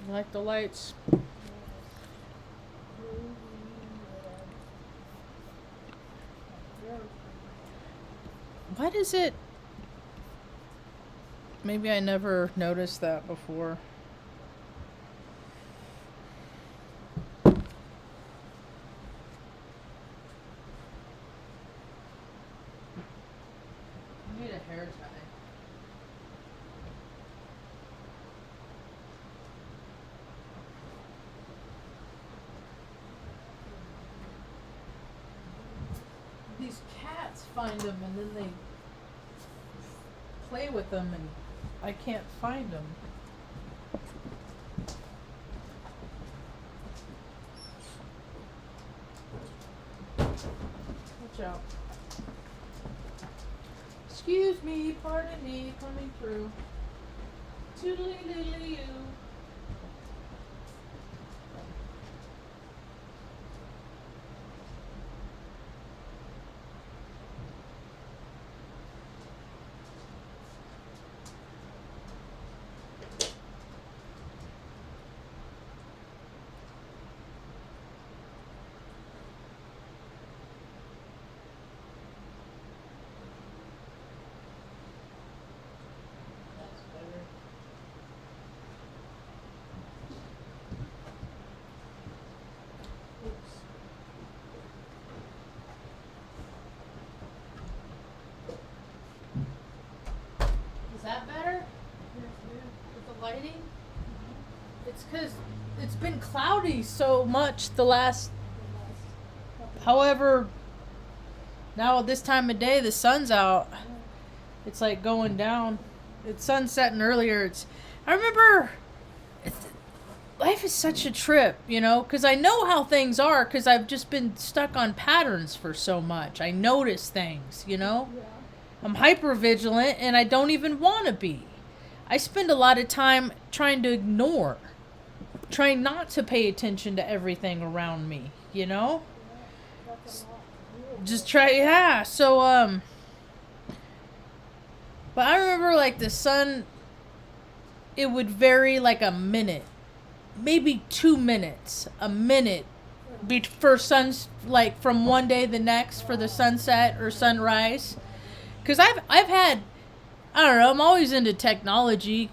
You like the lights? What is it? Maybe I never noticed that before. I need a hair tie. These cats find them and then they play with them and I can't find them. Watch out. Excuse me, pardon me, coming through. Toodly doodly you. Is that better? With the lighting? It's because it's been cloudy so much the last. However, now at this time of day, the sun's out. It's like going down. It's sunsetting earlier. I remember. Life is such a trip, you know, because I know how things are because I've just been stuck on patterns for so much. I notice things, you know. Yeah. I'm hyper vigilant and I don't even want to be. I spend a lot of time trying to ignore, trying not to pay attention to everything around me, you know? Just try, yeah. So, but I remember like the sun, it would vary like a minute, maybe 2 minutes, a minute for suns, like from one day to the next for the sunset or sunrise. Because I've had, I don't know, I'm always into technology.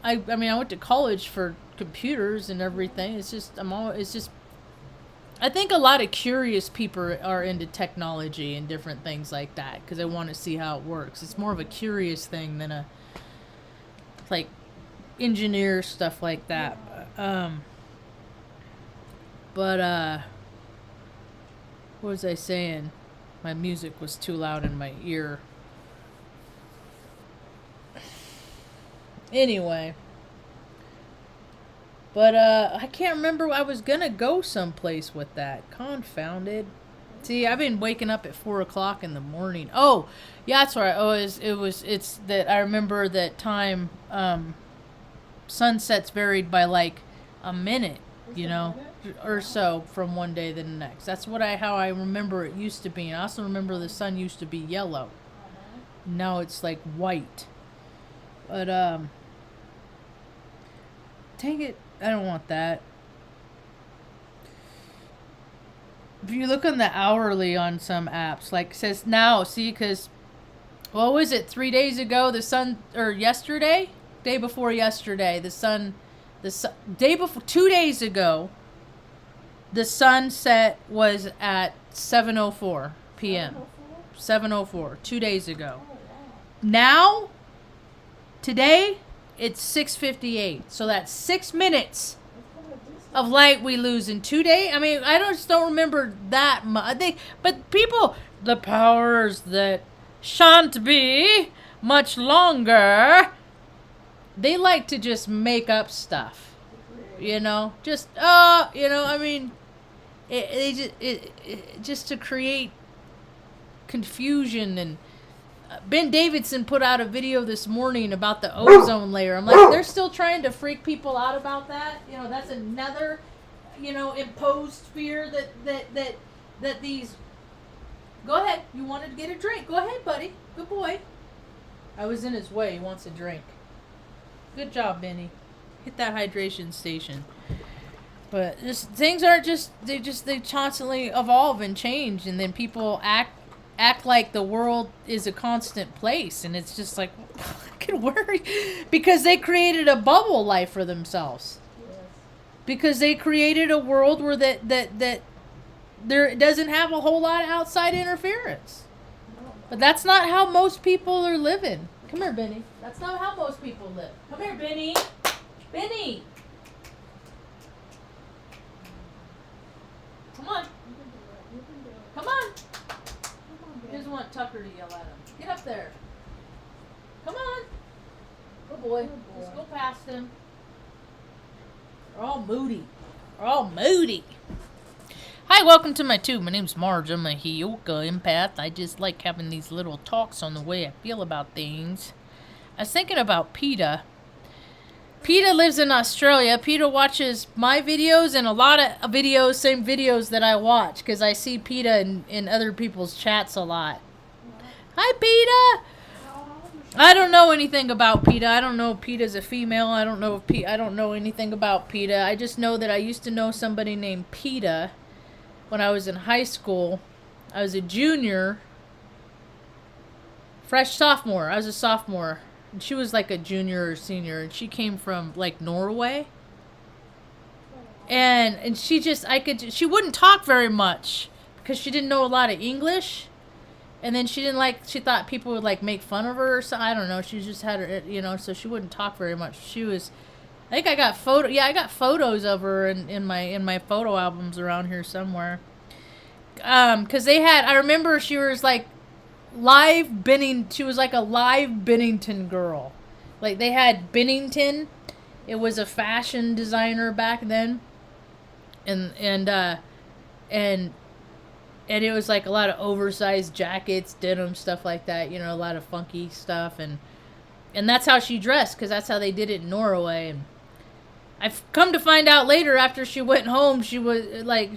I mean, I went to college for computers and everything. It's just, I think a lot of curious people are into technology and different things like that because they want to see how it works. It's more of a curious thing than a, like, engineer stuff like that. What was I saying? My music was too loud in my ear. Anyway. But, I can't remember. I was gonna go someplace with that. Confounded. See, I've been waking up at 4 o'clock in the morning. Oh, yeah, that's right. Oh, it's that I remember that time, sunsets varied by like a minute, you know, or so from one day to the next. That's how I remember it used to be. And I also remember the sun used to be yellow. Now it's like white. But dang it, I don't want that. If you look on the hourly on some apps, like it says now, see, because what was it, 3 days ago, the sun, or yesterday? Day before yesterday, the sun, day before, 2 days ago, the sunset was at 7:04 p.m. 7:04, 2 days ago. Now, today, it's 6:58. So that's 6 minutes of light we lose in 2 days. I mean, I just don't remember that much. But people, the powers that shan't be much longer, they like to just make up stuff, you know, just, you know, I mean, just to create confusion. And Ben Davidson put out a video this morning about the ozone layer. I'm like, they're still trying to freak people out about that. You know, that's another, you know, imposed fear that these, go ahead. You wanted to get a drink. Go ahead, buddy. Good boy. I was in his way. He wants a drink. Good job, Benny. Hit that hydration station. But just, things aren't just they constantly evolve and change, and then people act like the world is a constant place, and it's just like, I can worry because they created a bubble life for themselves. Yes. Because they created a world where that there doesn't have a whole lot of outside interference. No. But that's not how most people are living. Come here, Benny. That's not how most people live. Come here, Benny. Benny. Come on. Come on. He doesn't want Tucker to yell at him. Get up there. Come on. Good boy. Just go past him. They're all moody. They're all moody. Hi, welcome to my tube. My name's Marge. I'm a Hioka empath. I just like having these little talks on the way I feel about things. I was thinking about PETA. PETA lives in Australia. PETA watches my videos and a lot of videos, same videos that I watch, because I see PETA in other people's chats a lot. Hi, PETA! I don't know anything about PETA. I don't know if PETA's a female. I don't know anything about PETA. I just know that I used to know somebody named PETA when I was in high school. I was a junior. Fresh sophomore. I was a sophomore. And she was like a junior or senior, and she came from like Norway. And she just, she wouldn't talk very much because she didn't know a lot of English. And then she thought people would like make fun of her or something. I don't know. She just had her, so she wouldn't talk very much. She was, I think I got photos of her in my photo albums around here somewhere. 'Cause I remember she was like, she was like a live Bennington girl. Like they had Bennington. It was a fashion designer back then. And it was like a lot of oversized jackets, denim, stuff like that, a lot of funky stuff, and that's how she dressed, because that's how they did it in Norway. And I've come to find out later, after she went home, she was like,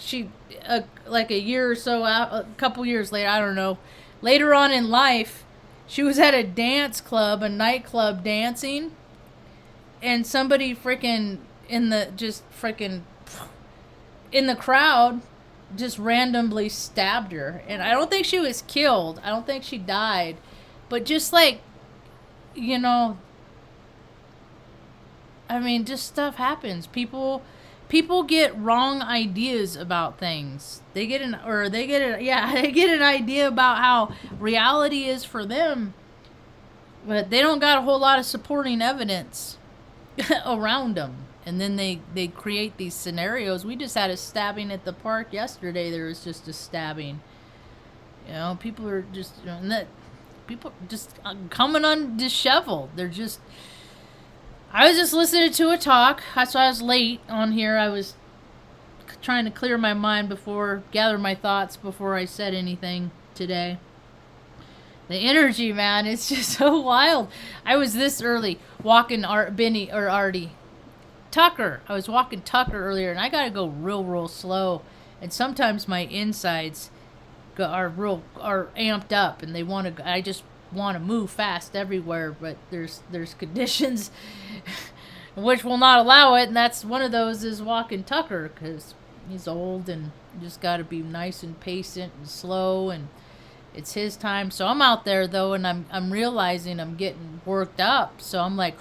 like a year or so out, a couple years later, I don't know, later on in life, she was at a dance club, a nightclub, dancing, and somebody in the crowd just randomly stabbed her. And I don't think she was killed. I don't think she died. But just like, I mean, just stuff happens. People get wrong ideas about things. They get an idea about how reality is for them, but they don't got a whole lot of supporting evidence around them. And then they create these scenarios. We just had a stabbing at the park yesterday. There was just a stabbing. People are just, people just coming on disheveled. They're just, I was just listening to a talk. That's why I was late on here. I was trying to clear my mind gather my thoughts before I said anything today. The energy, man, it's just so wild. I was this early walking Tucker. I was walking Tucker earlier, and I gotta go real slow. And sometimes my insides are amped up, and I just want to move fast everywhere. But there's conditions which will not allow it, and that's one of those is walking Tucker, because he's old, and you just gotta be nice and patient and slow, and it's his time. So I'm out there though, and I'm realizing I'm getting worked up. So I'm like.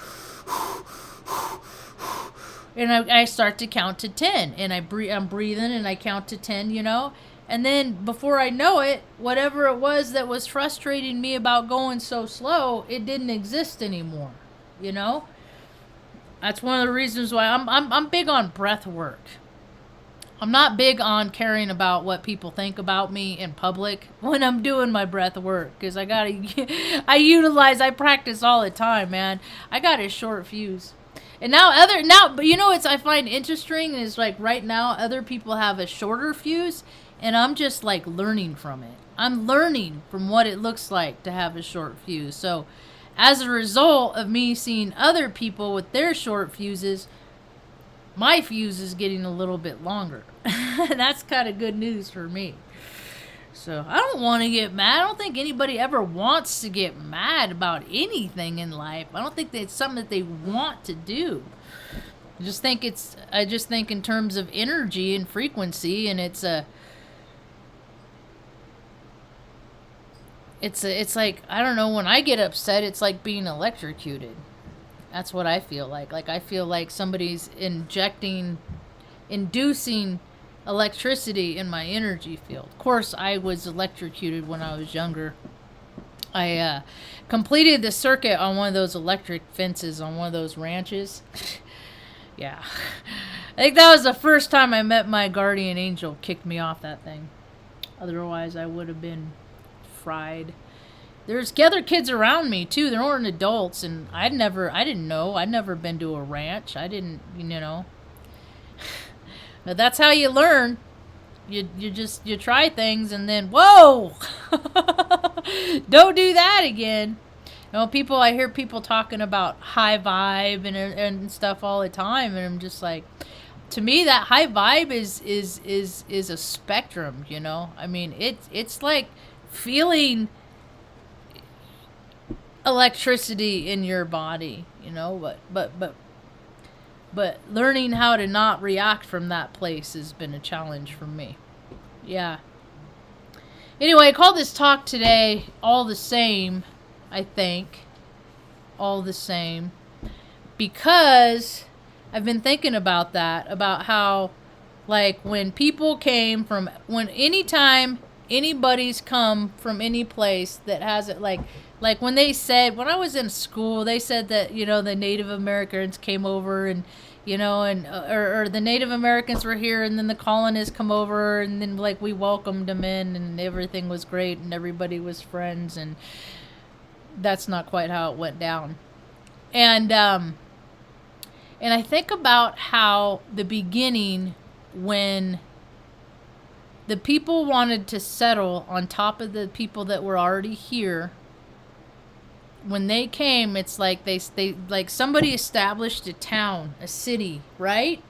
And I start to count to 10, and I'm breathing, and I count to 10, and then before I know it, whatever it was that was frustrating me about going so slow, it didn't exist anymore, That's one of the reasons why I'm big on breath work. I'm not big on caring about what people think about me in public when I'm doing my breath work, because I practice all the time, man. I got a short fuse. And but I find interesting is like right now other people have a shorter fuse, and I'm just like learning from it. I'm learning from what it looks like to have a short fuse. So as a result of me seeing other people with their short fuses, my fuse is getting a little bit longer. That's kind of good news for me. So I don't want to get mad. I don't think anybody ever wants to get mad about anything in life. I don't think it's something that they want to do. I just think in terms of energy and frequency, and it's like, I don't know, when I get upset, it's like being electrocuted. That's what I feel like. Like, I feel like somebody's inducing electricity in my energy field. Of course, I was electrocuted when I was younger. I completed the circuit on one of those electric fences on one of those ranches. Yeah. I think that was the first time I met my guardian angel, kicked me off that thing. Otherwise, I would have been fried. There's other kids around me, too. They weren't adults, and I didn't know. I'd never been to a ranch. I didn't, But that's how you learn. You try things, and then, whoa! Don't do that again. I hear people talking about high vibe and stuff all the time, and I'm just like, to me, that high vibe is a spectrum, I mean, it's like feeling electricity in your body, but learning how to not react from that place has been a challenge for me. Yeah. Anyway, I called this talk today All the Same, I think. All the Same. Because I've been thinking about that, about how, like, when anytime anybody's come from any place that has it, like when I was in school, they said that, the Native Americans came over and, or the Native Americans were here and then the colonists come over and then, like, we welcomed them in and everything was great and everybody was friends, and that's not quite how it went down. And I think about how the beginning, when the people wanted to settle on top of the people that were already here, when they came, it's like they like somebody established a town, a city, right?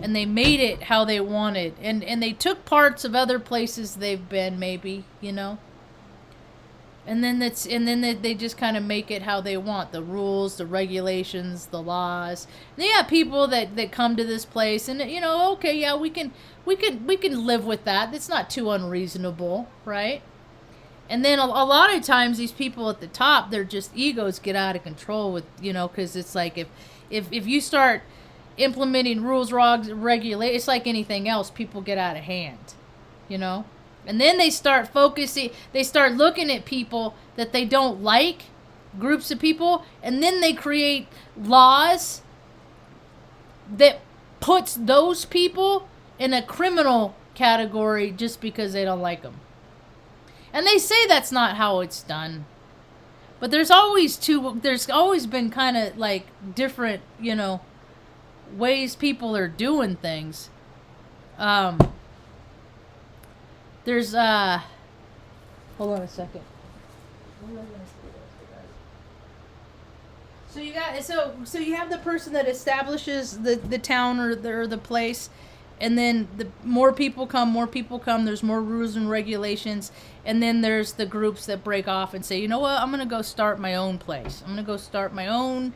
And they made it how they wanted, and they took parts of other places they've been, maybe, and then they just kind of make it how they want, the rules, the regulations, the laws. And they have people that come to this place, and okay, yeah, we can live with that. It's not too unreasonable, right? And then a lot of times these people at the top, they're just egos get out of control with, because it's like if you start implementing rules, regulate, it's like anything else, people get out of hand, And then they start looking at people that they don't like, groups of people, and then they create laws that puts those people in a criminal category just because they don't like them. And they say that's not how it's done. But there's always been kind of like different, ways people are doing things. There's hold on a second. So you got so you have the person that establishes the town or the place, and then the more people come, there's more rules and regulations, and then there's the groups that break off and say, you know what, I'm going to go start my own place. I'm going to go start my own,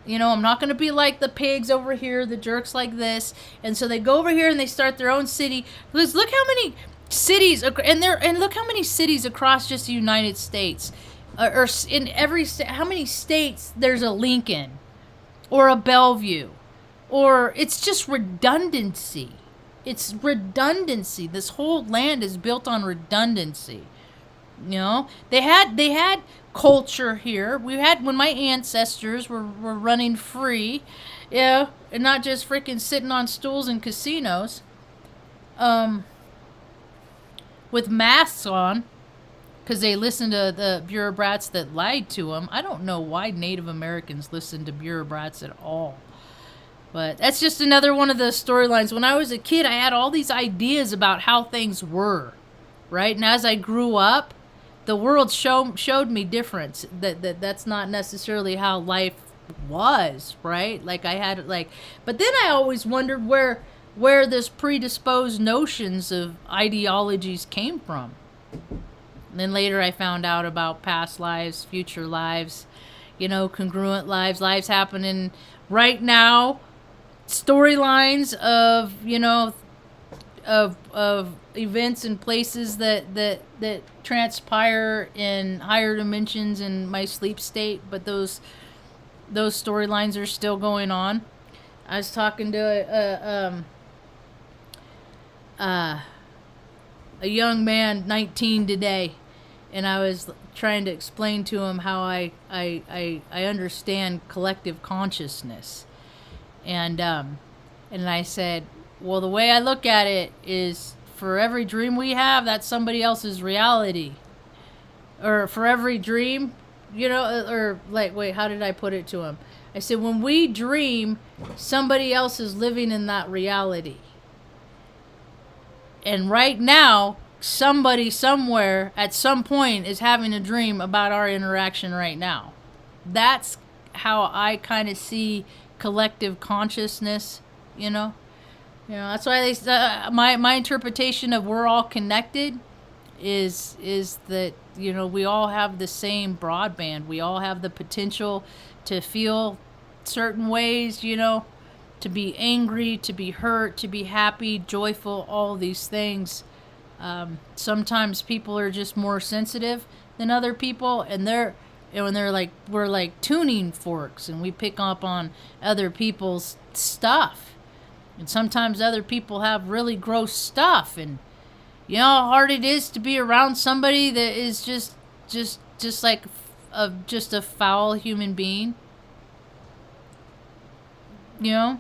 I'm not going to be like the pigs over here, the jerks like this. And so they go over here and they start their own city. Because look how many cities, and look how many cities across just the United States, or in every state, how many states there's a Lincoln or a Bellevue. Or it's just redundancy. It's redundancy. This whole land is built on redundancy. They had culture here. We had, when my ancestors were running free, and not just freaking sitting on stools in casinos, with masks on, because they listened to the bureaucrats that lied to them. I don't know why Native Americans listen to bureaucrats at all. But that's just another one of the storylines. When I was a kid, I had all these ideas about how things were, right? And as I grew up, the world showed me difference. That's not necessarily how life was, right? Like I had but then I always wondered where this predisposed notions of ideologies came from. And then later I found out about past lives, future lives, congruent lives happening right now. storylines of, you know, of events and places that transpire in higher dimensions in my sleep state, but those storylines are still going on. I was talking to a young man, 19 today, and I was trying to explain to him how I understand collective consciousness, and I said, well, the way I look at it is, for every dream we have, that's somebody else's reality, or for every dream, you know, or like, wait, how did I put it to him? I said, when we dream, somebody else is living in that reality. And right now, somebody somewhere at some point is having a dream about our interaction right now. That's how I kind of see collective consciousness, you know? You know, that's why they my interpretation of we're all connected is that, you know, we all have the same broadband. We all have the potential to feel certain ways, you know, to be angry, to be hurt, to be happy, joyful, all these things. Sometimes people are just more sensitive than other people, and they're like, we're like tuning forks, and we pick up on other people's stuff. And sometimes other people have really gross stuff, and you know how hard it is to be around somebody that is just like just a foul human being. You know,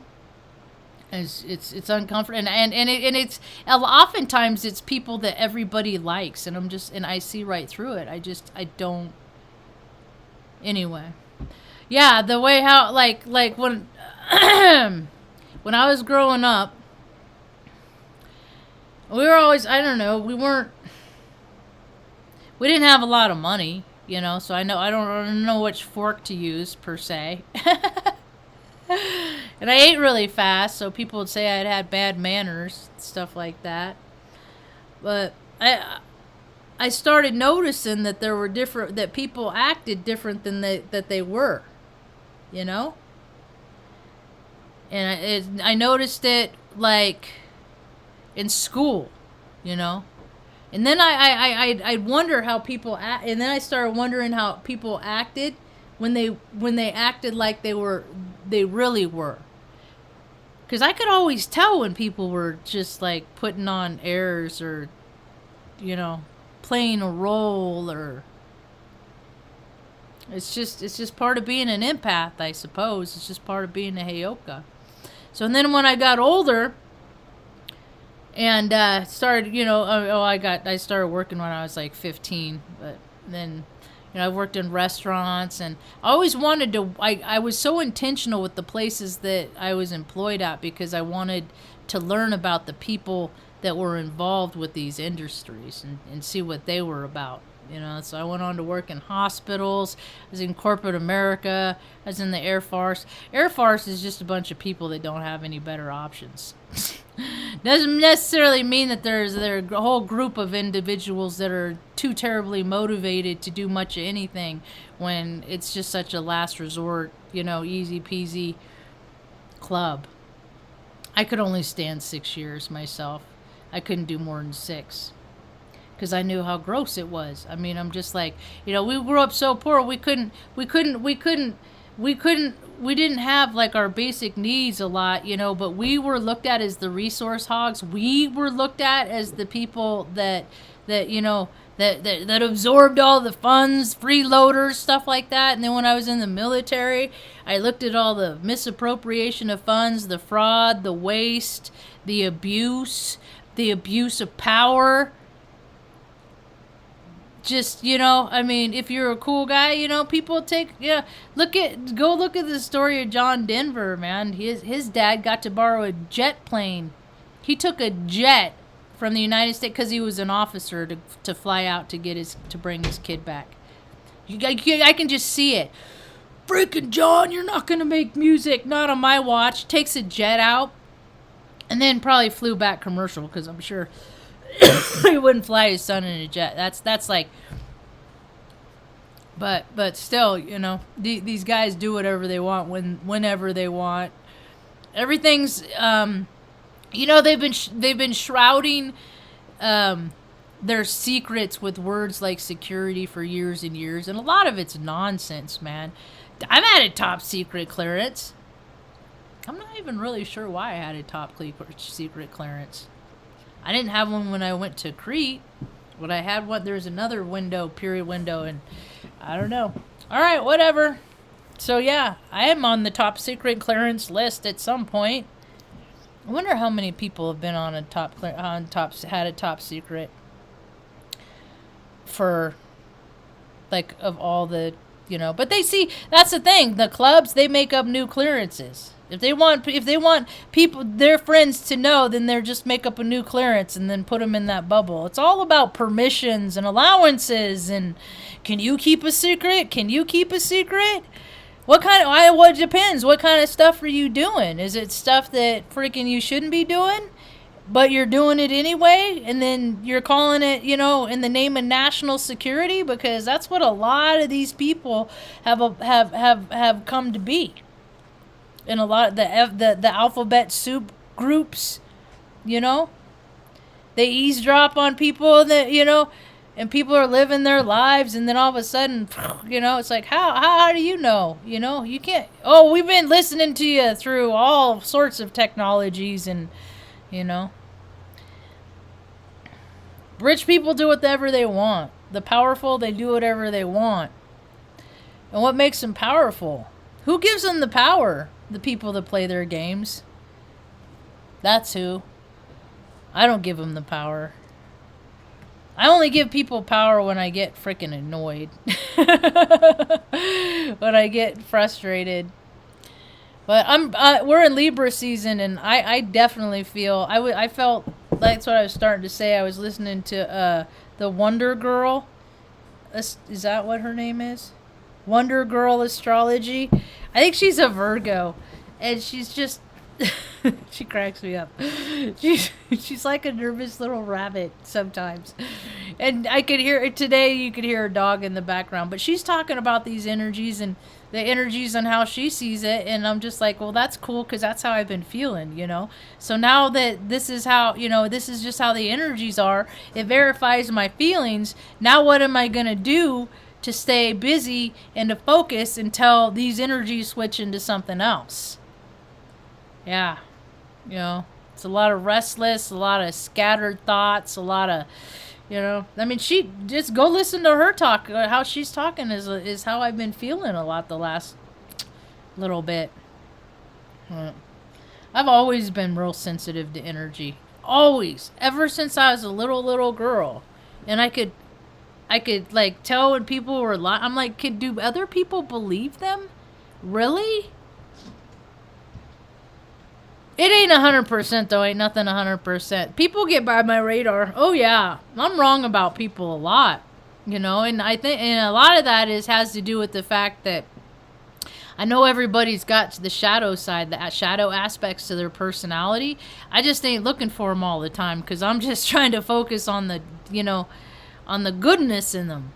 it's uncomfortable, and it's oftentimes it's people that everybody likes, and I see right through it. I don't. Anyway, yeah, the way how like when when I was growing up, we were always, I don't know, we didn't have a lot of money, you know, so I don't know which fork to use per se. And I ate really fast, so people would say I'd had bad manners, stuff like that. But I started noticing that there were that people acted different than that they were, you know? And I noticed it, like, in school, you know? And then I'd wonder how people act, and then I started wondering how people acted when they acted like they really were. Because I could always tell when people were just like putting on airs, or, you know, playing a role, or it's just part of being an empath, I suppose. It's just part of being a Heyoka. So and then when I got older and started, you know, I started working when I was like 15, but then, you know, I worked in restaurants, and I always wanted to, I was so intentional with the places that I was employed at, because I wanted to learn about the people that were involved with these industries, and see what they were about, you know. So I went on to work in hospitals. I was in corporate America. I was in the Air Force. Air Force is just a bunch of people that don't have any better options. Doesn't necessarily mean that there's a whole group of individuals that are too terribly motivated to do much of anything, when it's just such a last resort, you know, easy peasy club. I could only stand 6 years myself. I couldn't do more than 6, because I knew how gross it was. I mean, I'm just like, you know, we grew up so poor, we didn't have like our basic needs a lot, you know, but we were looked at as the resource hogs. We were looked at as the people that you know, that absorbed all the funds, freeloaders, stuff like that. And then when I was in the military, I looked at all the misappropriation of funds, the fraud, the waste, the abuse of power. Just, you know, I mean, if you're a cool guy, you know, people take, yeah, go look at the story of John Denver, man. His dad got to borrow a jet plane. He took a jet from the United States, because he was an officer, to fly out to bring his kid back. I can just see it. Freaking John, you're not going to make music, not on my watch. Takes a jet out, and then probably flew back commercial, because I'm sure he wouldn't fly his son in a jet. That's like, but still, you know, these guys do whatever they want whenever they want, Everything's, they've been shrouding their secrets with words like security for years and years, and a lot of it's nonsense, man. I'm at a top secret clearance. I'm not even really sure why I had a top secret clearance. I didn't have one when I went to Crete, but I had one. There's another period window, and I don't know. All right, whatever. So yeah, I am on the top secret clearance list at some point. I wonder how many people have been on had a top secret for, like, of all the, but that's the thing. The clubs, they make up new clearances. If they want people, their friends to know, then they're just make up a new clearance and then put them in that bubble. It's all about permissions and allowances and can you keep a secret? Can you keep a secret? It depends. What kind of stuff are you doing? Is it stuff that freaking you shouldn't be doing, but you're doing it anyway, and then you're calling it, in the name of national security? Because that's what a lot of these people have come to be. In a lot of the alphabet soup groups, they eavesdrop on people that, and people are living their lives, and then all of a sudden, it's like, how do you know? You can't, we've been listening to you through all sorts of technologies, and, rich people do whatever they want. The powerful, they do whatever they want. And what makes them powerful? Who gives them the power? The people that play their games. That's who. I don't give them the power. I only give people power when I get freaking annoyed. When I get frustrated. But we're in Libra season, and I definitely feel, I felt, that's what I was starting to say. I was listening to the Wonder Girl. Is that what her name is? Wonder Girl Astrology. I think she's a Virgo, and she's just she cracks me up. She's like a nervous little rabbit sometimes, and I could hear it today. You could hear her dog in the background, but she's talking about these energies and the energies and how she sees it, and I'm just like, well, that's cool, because that's how I've been feeling, So now that this is how, this is just how the energies are, it verifies my feelings. Now what am I gonna do to stay busy and to focus until these energies switch into something else? Yeah. It's a lot of restless, a lot of scattered thoughts, a lot of, she just go listen to her talk. How she's talking is how I've been feeling a lot the last little bit. I've always been real sensitive to energy. Always. Ever since I was a little girl. And I could like tell when people were lying. I'm like, do other people believe them? Really? It ain't 100% though. Ain't nothing 100%. People get by my radar. Oh yeah, I'm wrong about people a lot, And I think, and a lot of that has to do with the fact that I know everybody's got the shadow side, the shadow aspects to their personality. I just ain't looking for them all the time, because I'm just trying to focus on the, on the goodness in them,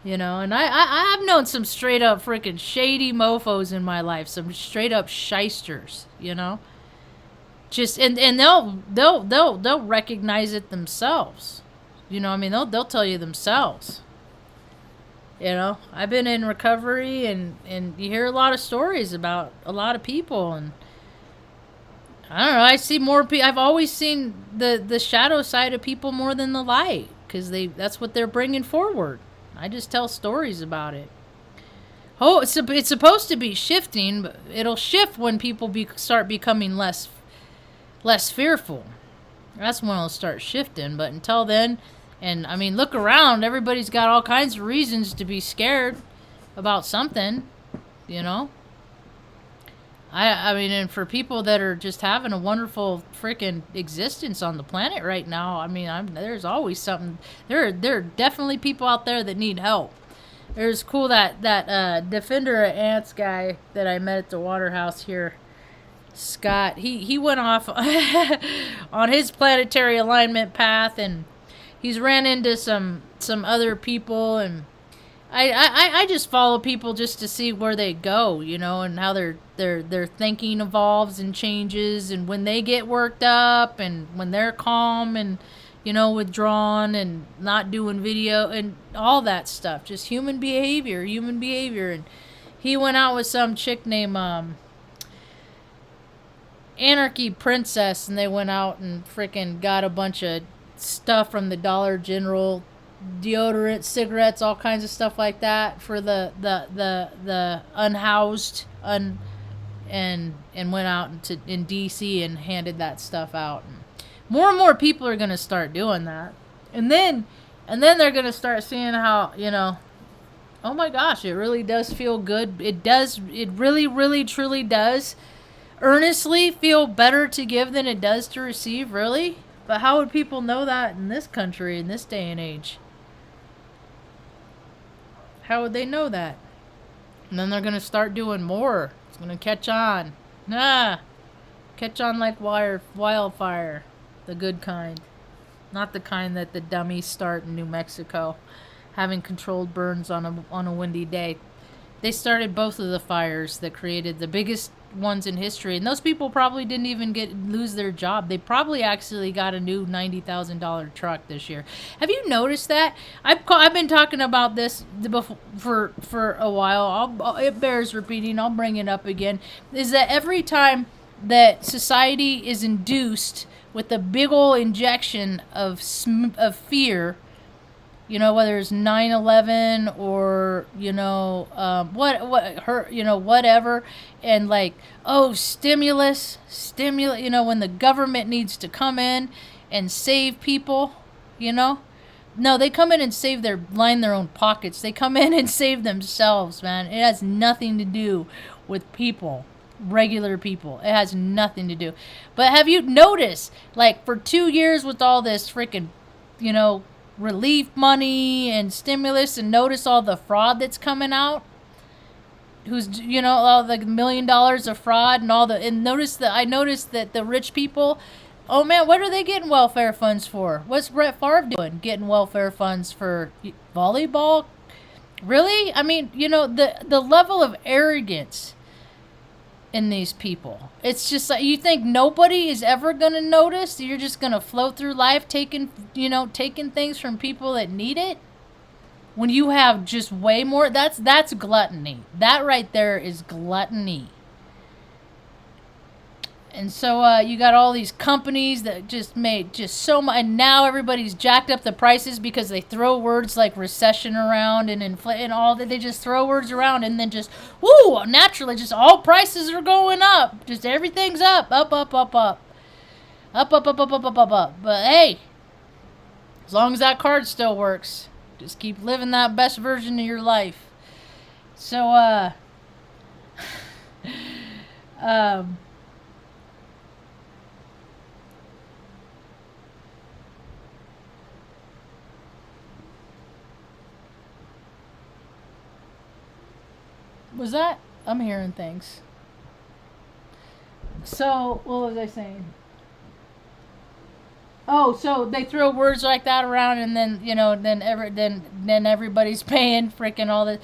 And I've known some straight up freaking shady mofos in my life, some straight up shysters, Just and they'll recognize it themselves, They'll tell you themselves. I've been in recovery, and you hear a lot of stories about a lot of people, and I don't know. I see more people. I've always seen the shadow side of people more than the light, because that's what they're bringing forward. I just tell stories about it. Oh, it's supposed to be shifting, but it'll shift when people start becoming less fearful. That's when it'll start shifting. But until then, and I mean, look around. Everybody's got all kinds of reasons to be scared about something, I mean, and for people that are just having a wonderful freaking existence on the planet right now, I mean, there's always something. There are definitely people out there that need help. There's cool that Defender of Ants guy that I met at the Waterhouse here, Scott. He went off on his planetary alignment path, and he's ran into some other people, and I just follow people just to see where they go, you know, and how their thinking evolves and changes, and when they get worked up, and when they're calm and, you know, withdrawn and not doing video and all that stuff. Just human behavior, human behavior. And he went out with some chick named Anarchy Princess, and they went out and freaking got a bunch of stuff from the Dollar General, deodorant, cigarettes, all kinds of stuff like that for the unhoused and went out in DC and handed that stuff out. And more people are going to start doing that. And then they're going to start seeing how, you know, oh my gosh, it really does feel good. It does. It really, really, truly does earnestly feel better to give than it does to receive, really? But how would people know that in this country, in this day and age? How would they know that? And then they're going to start doing more. It's going to catch on. Catch on like wildfire. The good kind. Not the kind that the dummies start in New Mexico, having controlled burns on a windy day. They started both of the fires that created the biggest ones in history, and those people probably didn't even lose their job. They probably actually got a new $90,000 truck this year. Have you noticed that? I've been talking about this for a while. It bears repeating. I'll bring it up again. Is that every time that society is induced with a big ol' injection of fear, you know, whether it's 9/11 or, you know, whatever, and like, oh, stimulus, you know, when the government needs to come in and save people, you know, no, they come in and line their own pockets. They come in and save themselves, man. It has nothing to do with people, regular people. It has nothing to do. But have you noticed, like, for 2 years with all this freaking, you know, relief money and stimulus, and notice all the fraud that's coming out, who's, you know, all the $1 million of fraud and I noticed that the rich people, oh man, what are they getting welfare funds for? What's Brett Favre doing, getting welfare funds for volleyball? Really? I mean, you know, the level of arrogance in these people. It's just like, you think nobody is ever going to notice? You're just going to float through life taking things from people that need it? When you have just way more, that's gluttony. That right there is gluttony. And so you got all these companies that just made just so much, and now everybody's jacked up the prices because they throw words like recession around and inflation and all that. They just throw words around, and then just, woo, naturally, just all prices are going up. Just everything's up. Up. But hey, as long as that card still works, just keep living that best version of your life. So, was that? I'm hearing things. So, what was I saying? Oh, so they throw words like that around, and then, you know, then everybody's paying freaking all this.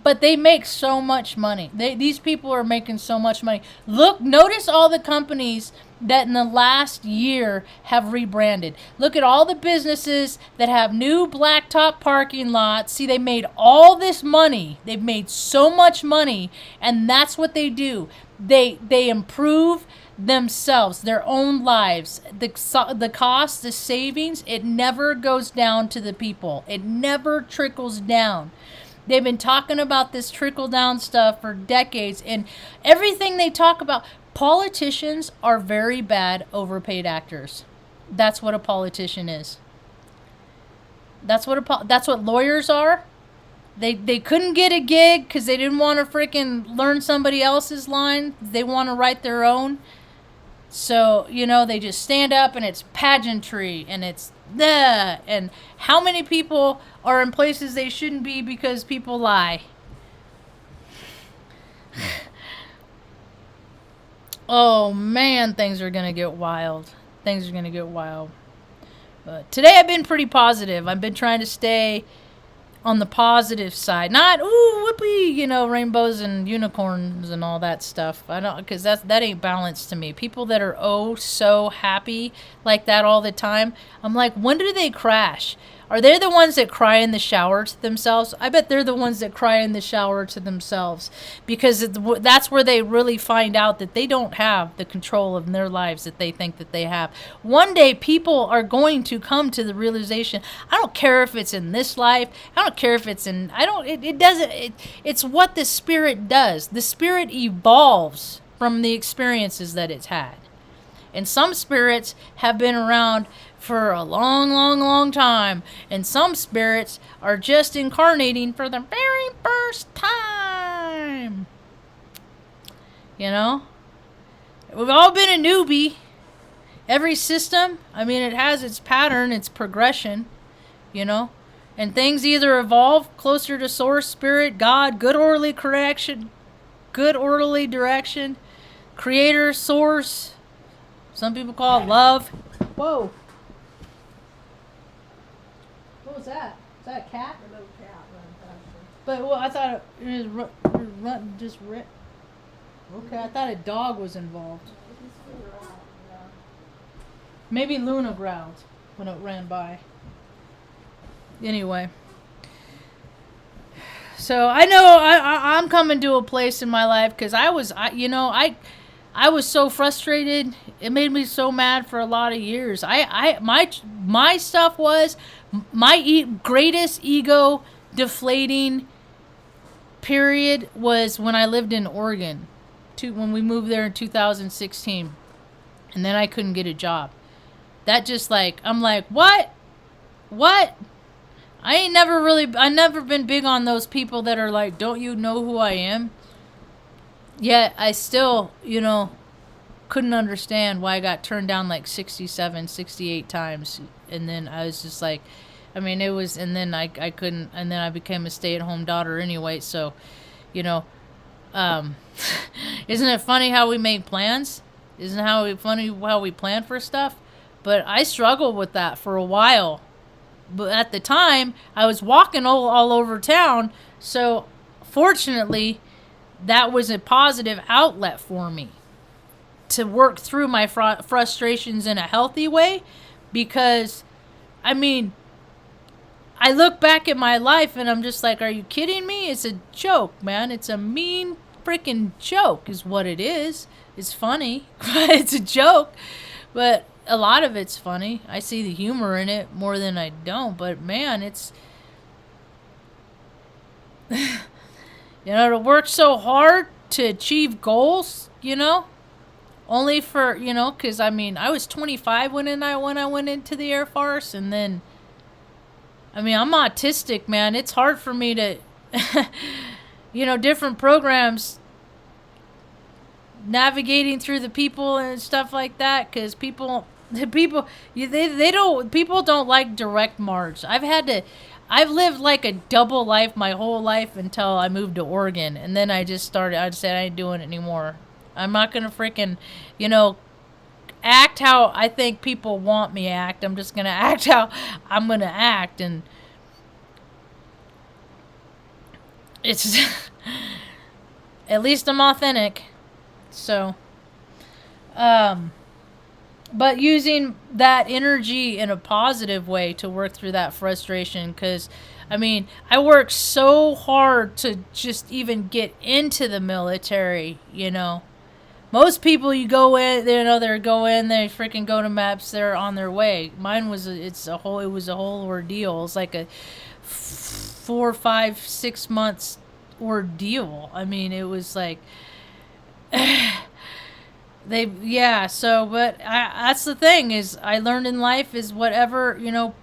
But they make so much money. These people are making so much money. Look, notice all the companies that in the last year have rebranded. Look at all the businesses that have new blacktop parking lots. See, they made all this money. They've made so much money, and that's what they do. They improve themselves, their own lives. The cost, the savings, it never goes down to the people. It never trickles down. They've been talking about this trickle-down stuff for decades, and everything they talk about, politicians are very bad overpaid actors. That's what a politician is. That's what lawyers are. They couldn't get a gig because they didn't want to freaking learn somebody else's line. They want to write their own. So, you know, they just stand up, and it's pageantry, and it's and how many people are in places they shouldn't be because people lie? Oh man, things are gonna get wild. But today I've been pretty positive. I've been trying to stay on the positive side, not ooh whoopee, you know, rainbows and unicorns and all that stuff. I don't, because that ain't balanced to me. People that are oh so happy like that all the time, I'm like, when do they crash? Are they the ones that cry in the shower to themselves? I bet they're the ones that cry in the shower to themselves, because that's where they really find out that they don't have the control of their lives that they think that they have. One day people are going to come to the realization, I don't care if it's in this life, I don't care if it's in, it's what the spirit does. The spirit evolves from the experiences that it's had. And some spirits have been around for a long, long, long time. And some spirits are just incarnating for the very first time. You know? We've all been a newbie. Every system, I mean, it has its pattern, its progression, you know? And things either evolve closer to source, spirit, God, good orderly direction, creator, source. Some people call it love. Whoa. What was that? Is that a cat? A little cat running past But well, I thought it was just rip. Okay, I thought a dog was involved. Maybe Luna growled when it ran by. Anyway. So I know I'm coming to a place in my life because I was so frustrated. It made me so mad for a lot of years. My stuff was my greatest ego deflating period was when I lived in Oregon, when we moved there in 2016, and then I couldn't get a job. That just I'm like, what? I never been big on those people that are like, don't you know who I am? Yet I still, couldn't understand why I got turned down like 67, 68 times. And then I was just like, and then I couldn't, and then I became a stay-at-home daughter anyway. So, isn't it funny how we make plans? Isn't it funny how we plan for stuff? But I struggled with that for a while. But at the time, I was walking all over town. So fortunately, that was a positive outlet for me to work through my frustrations in a healthy way. Because, I look back at my life and I'm just like, are you kidding me? It's a joke, man. It's a mean freaking joke is what it is. It's funny. It's a joke. But a lot of it's funny. I see the humor in it more than I don't. But, man, it's... to work so hard to achieve goals, only for, because, I was 25 when I went into the Air Force, and then, I'm autistic, man. It's hard for me to, different programs, navigating through the people and stuff like that, because people don't like direct Marge. I've lived like a double life my whole life until I moved to Oregon. And then I said I ain't doing it anymore. I'm not going to freaking, act how I think people want me to act. I'm just going to act how I'm going to act. And it's, at least I'm authentic. So, but using that energy in a positive way to work through that frustration, because, I worked so hard to just even get into the military, Most people you go in, they freaking go to maps, they're on their way. Mine was, it was a whole ordeal. It was like a 4, 5, 6 months ordeal. It was like... but that's the thing is I learned in life is whatever, hoop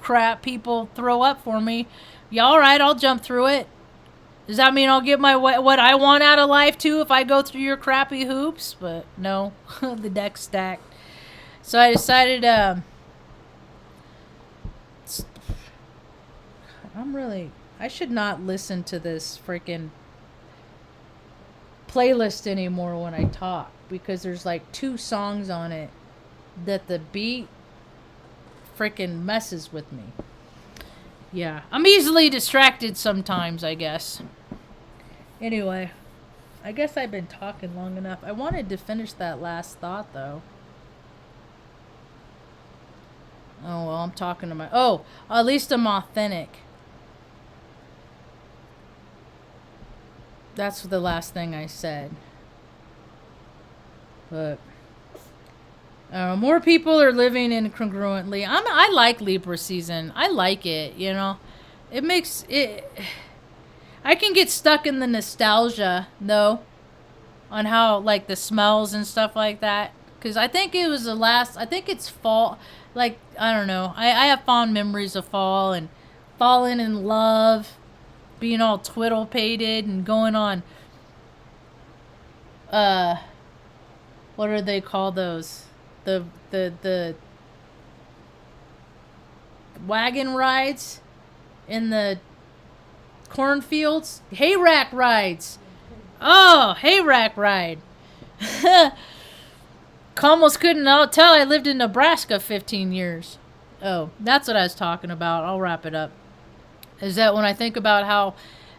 crap people throw up for me. Yeah, all right, I'll jump through it. Does that mean I'll get what I want out of life too if I go through your crappy hoops? But no, the deck's stacked. So I decided, I should not listen to this freaking playlist anymore when I talk, because there's like 2 songs on it that the beat freaking messes with me. Yeah, I'm easily distracted sometimes, I guess. Anyway, I guess I've been talking long enough. I wanted to finish that last thought, though. Oh, well, I'm talking to my... Oh, at least I'm authentic. That's the last thing I said. But... more people are living incongruently. I like Libra season. I like it, you know. It makes it... I can get stuck in the nostalgia, though, on how, like, the smells and stuff like that. Because I think it was the last... I think it's fall... Like, I don't know. I have fond memories of fall and falling in love, being all twiddle-pated and going on... What are they called, those? The wagon rides in the cornfields, hayrack rides. Oh, hayrack ride. Almost couldn't tell I lived in Nebraska 15 years. Oh, that's what I was talking about. I'll wrap it up. Is that when I think about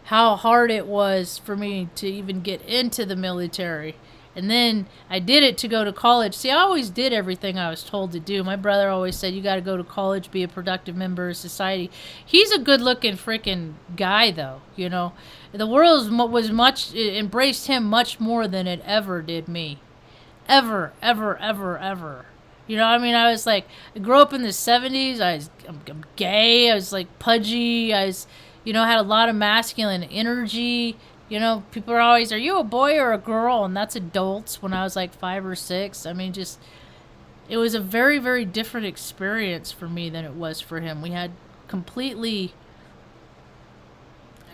how hard it was for me to even get into the military. And then I did it to go to college. See, I always did everything I was told to do. My brother always said, you got to go to college, be a productive member of society. He's a good-looking freaking guy, though, you know. The world embraced him much more than it ever did me. Ever, ever, ever, ever. You know, I mean, I was like, I grew up in the 70s. I'm gay. I was like pudgy. I was, you know, had a lot of masculine energy. You know, people are always, are you a boy or a girl? And that's adults when I was like 5 or 6. I mean, just, it was a very, very different experience for me than it was for him. We had completely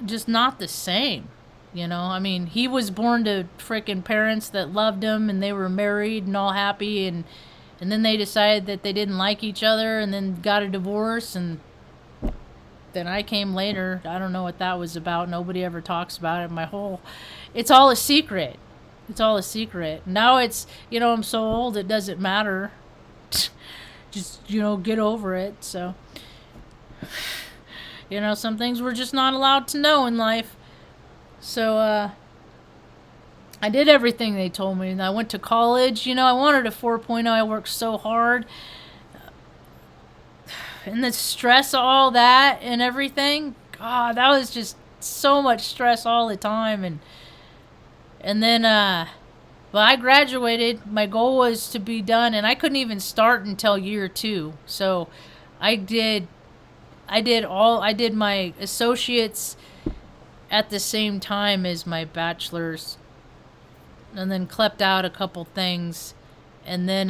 just not the same. You know, I mean, he was born to freaking parents that loved him and they were married and all happy. And then they decided that they didn't like each other and then got a divorce. And then I came later. I don't know what that was about. Nobody ever talks about it. It's all a secret. It's all a secret. Now it's, you know, I'm so old it doesn't matter. Just, you know, get over it. So, you know, some things we're just not allowed to know in life. So, I did everything they told me. And I went to college. You know, I wanted a 4.0. I worked so hard. And the stress of all that and everything, God, that was just so much stress all the time. And then, well, I graduated. My goal was to be done, and I couldn't even start until year 2. So I did my associates at the same time as my bachelor's, and then clept out a couple things, and then,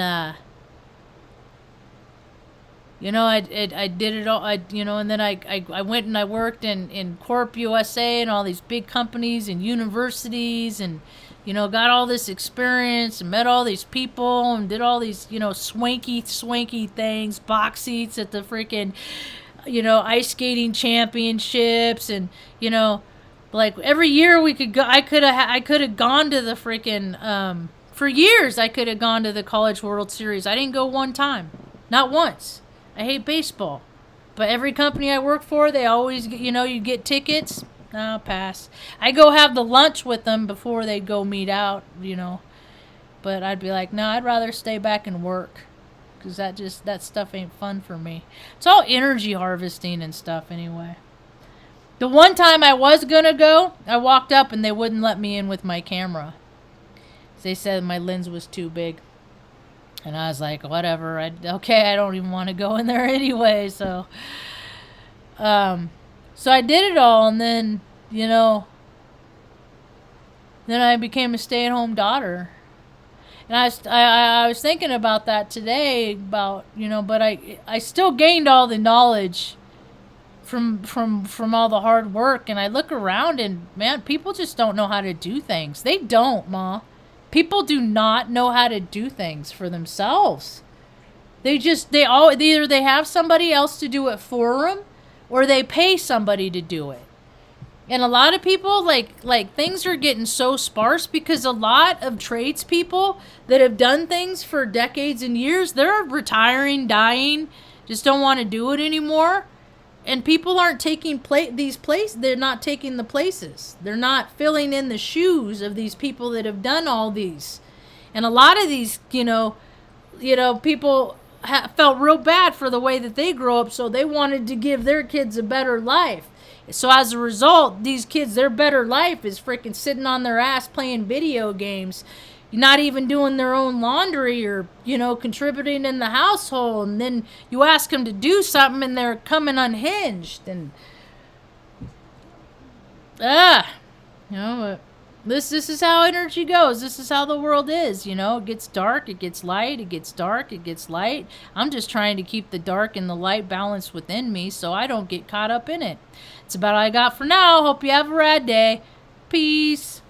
you know, I did it all. You know, and then I went and I worked in Corp USA and all these big companies and universities, and, you know, got all this experience and met all these people and did all these, you know, swanky things, box seats at the freaking, you know, ice skating championships, and, you know, like every year we could go. I could have gone to the freaking for years. I could have gone to the College World Series. I didn't go one time, not once. I hate baseball. But every company I work for, they always, you know, you get tickets. No, pass. I go have the lunch with them before they go meet out, you know. But I'd be like, no, I'd rather stay back and work. Because that stuff ain't fun for me. It's all energy harvesting and stuff anyway. The one time I was going to go, I walked up and they wouldn't let me in with my camera. They said my lens was too big. And I was like, whatever. I don't even want to go in there anyway. So I did it all. And then, you know, then I became a stay-at-home daughter. And I was thinking about that today, about, you know, but I still gained all the knowledge from all the hard work. And I look around and, man, people just don't know how to do things. They don't, Ma. People do not know how to do things for themselves. Either they have somebody else to do it for them, or they pay somebody to do it. And a lot of people, like things are getting so sparse because a lot of tradespeople that have done things for decades and years, they're retiring, dying, just don't want to do it anymore. And people aren't taking these places. They're not taking the places. They're not filling in the shoes of these people that have done all these. And a lot of these, people felt real bad for the way that they grew up, so they wanted to give their kids a better life. So as a result, these kids, their better life is freaking sitting on their ass playing video games, not even doing their own laundry or, contributing in the household. And then you ask them to do something and they're coming unhinged. And, this is how energy goes. This is how the world is, It gets dark, it gets light, it gets dark, it gets light. I'm just trying to keep the dark and the light balanced within me so I don't get caught up in it. It's about all I got for now. Hope you have a rad day. Peace.